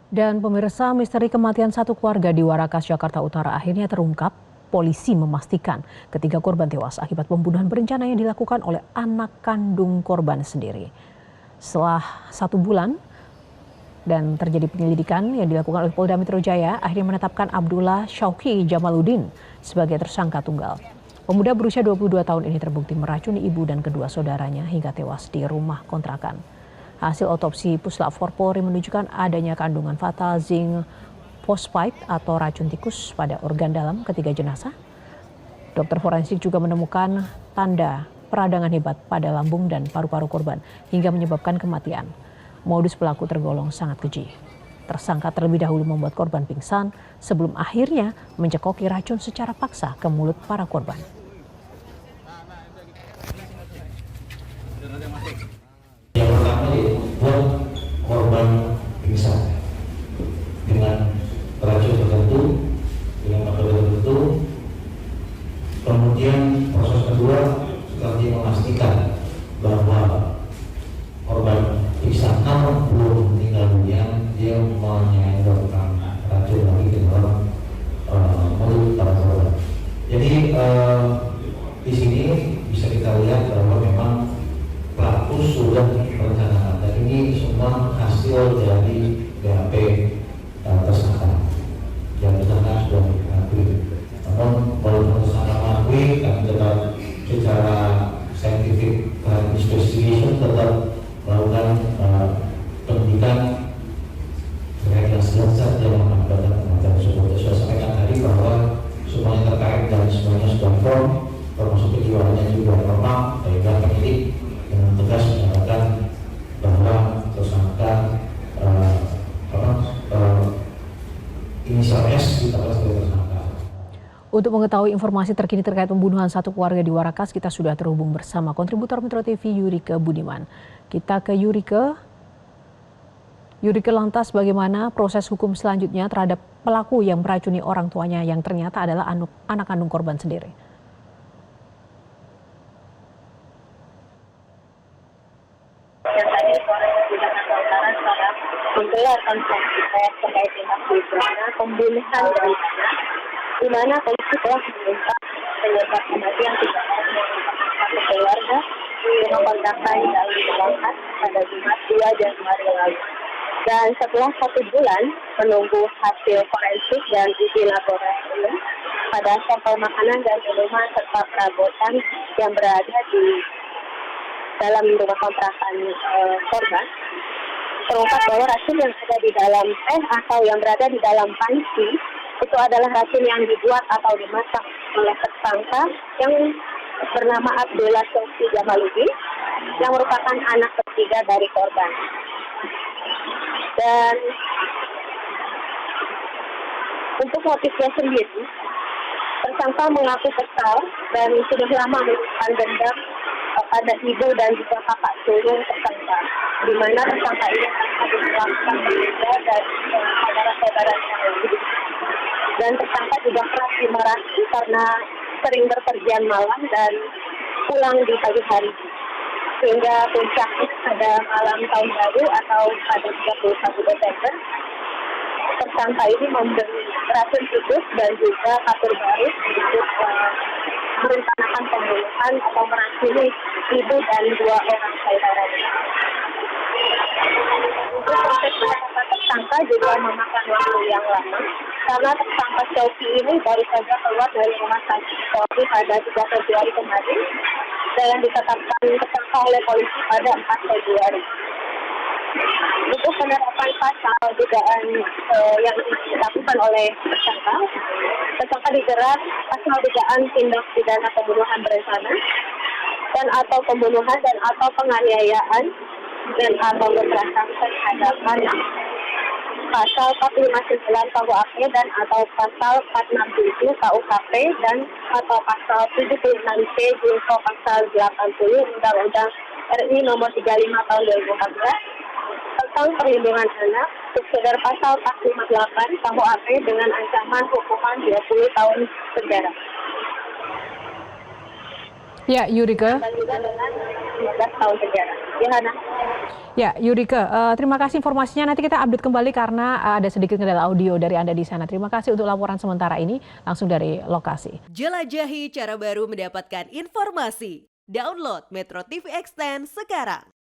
Dan pemirsa, misteri kematian satu keluarga di Warakas, Jakarta Utara akhirnya terungkap. Polisi memastikan ketiga korban tewas akibat pembunuhan berencana yang dilakukan oleh anak kandung korban sendiri. Setelah 1 bulan dan terjadi penyelidikan yang dilakukan oleh Polda Metro Jaya, akhirnya menetapkan Abdullah Syauqi Jamaluddin sebagai tersangka tunggal. Pemuda berusia 22 tahun ini terbukti meracuni ibu dan kedua saudaranya hingga tewas di rumah kontrakan. Hasil otopsi Puslap 4 Polri menunjukkan adanya kandungan fatal zinc phosphate atau racun tikus pada organ dalam ketiga jenazah. Dokter forensik juga menemukan tanda peradangan hebat pada lambung dan paru-paru korban hingga menyebabkan kematian. Modus pelaku tergolong sangat keji. Tersangka terlebih dahulu membuat korban pingsan sebelum akhirnya mencekoki racun secara paksa ke mulut para korban. Yang pertama membuat korban pingsan dengan racun tertentu, dengan metode tertentu. Kemudian proses kedua setelah dia memastikan bahwa korban pingsan namun belum meninggal dunia, dia menyodorkan racun lagi ke dalam mulut para korban. Jadi di sini bisa kita lihat bahwa memang pelaku sudah merencanakan, dan ini semua hasil dari BAP tersangka. Yang tersangka sudah mengakui. Namun walaupun tersangka mengakui, kami tetap secara scientific investigation tetap melakukan penyidikan terkait dengan zat yang mengakibatkan kematian tersebut. Saya sampaikan tadi bahwa semuanya terkait dan semuanya sudah firm, termasuk kejiwaannya juga normal, sehingga penyidik dengan tegas menyatakan bahwa tersangka inisial S ditetapkan sebagai tersangka. Untuk mengetahui informasi terkini terkait pembunuhan satu keluarga di Warakas, kita sudah terhubung bersama kontributor Metro TV Yurike Budiman. Kita ke Yurike. Yurike, lantas bagaimana proses hukum selanjutnya terhadap pelaku yang meracuni orang tuanya yang ternyata adalah anak kandung korban sendiri? Yang tadi Polres Jakarta Utara sekarang menggelar konferensi pers terkait tindak pidana pembunuhan dari anak, di mana polisi telah mengungkap penyebab kematian 3 orang satu keluarga dengan kontrakan di Warakas pada Jumat 2 Januari lalu. Dan setelah 1 bulan menunggu hasil forensik dan uji laboratorium pada sampel makanan dan minuman serta perabotan yang berada di dalam rumah kontrakan korban, terungkap bahwa racun yang ada di dalam teh atau yang berada di dalam panci itu adalah racun yang dibuat atau dimasak oleh tersangka yang bernama Abdullah Syauqi Jamaluddin yang merupakan anak ketiga dari korban. Dan untuk motifnya sendiri, tersangka mengaku kesal dan sudah lama menyimpan dendam pada ibu dan juga kakak sulung tersangka, di mana tersangka ini harus melakukan berbeda dari saudara-saudaranya lain. Dan tersangka juga kerap dimarahi karena sering berpergian malam dan pulang di pagi hari, sehingga puncaknya pada malam tahun baru atau pada 31 Desember, tersangka ini memberi racun tikus dan juga kapur baru untuk merencanakan pembunuhan atau meracuni ibu dan 2 orang saudaranya. Untuk proses penetapan tersangka juga memakan waktu yang lama, karena tersangka Syauqi ini baru saja keluar dari rumah sakit Polri pada 3 Februari kemarin dan yang ditetapkan tersangka oleh polisi pada 4 Februari. Untuk penerapan pasal dugaan yang dilakukan oleh tersangka dijerat pasal dugaan tindak pidana pembunuhan berencana dan atau pembunuhan dan atau penganiayaan dan atau kekerasan terhadap anak, pasal 459 KUHP dan atau pasal 467 KUHP dan atau pasal 76C junto pasal 80 Undang-Undang RI nomor 35 tahun 2014 tentang perlindungan anak, subsidiar pasal 458 KUHP dengan ancaman hukuman 20 tahun penjara. Ya, Yurike. dan juga dengan 15 tahun penjara. Ya, Hana. Ya, Yurike, terima kasih informasinya. Nanti kita update kembali karena ada sedikit kendala audio dari Anda di sana. Terima kasih untuk laporan sementara ini langsung dari lokasi. Jelajahi cara baru mendapatkan informasi. Download Metro TV Extend sekarang.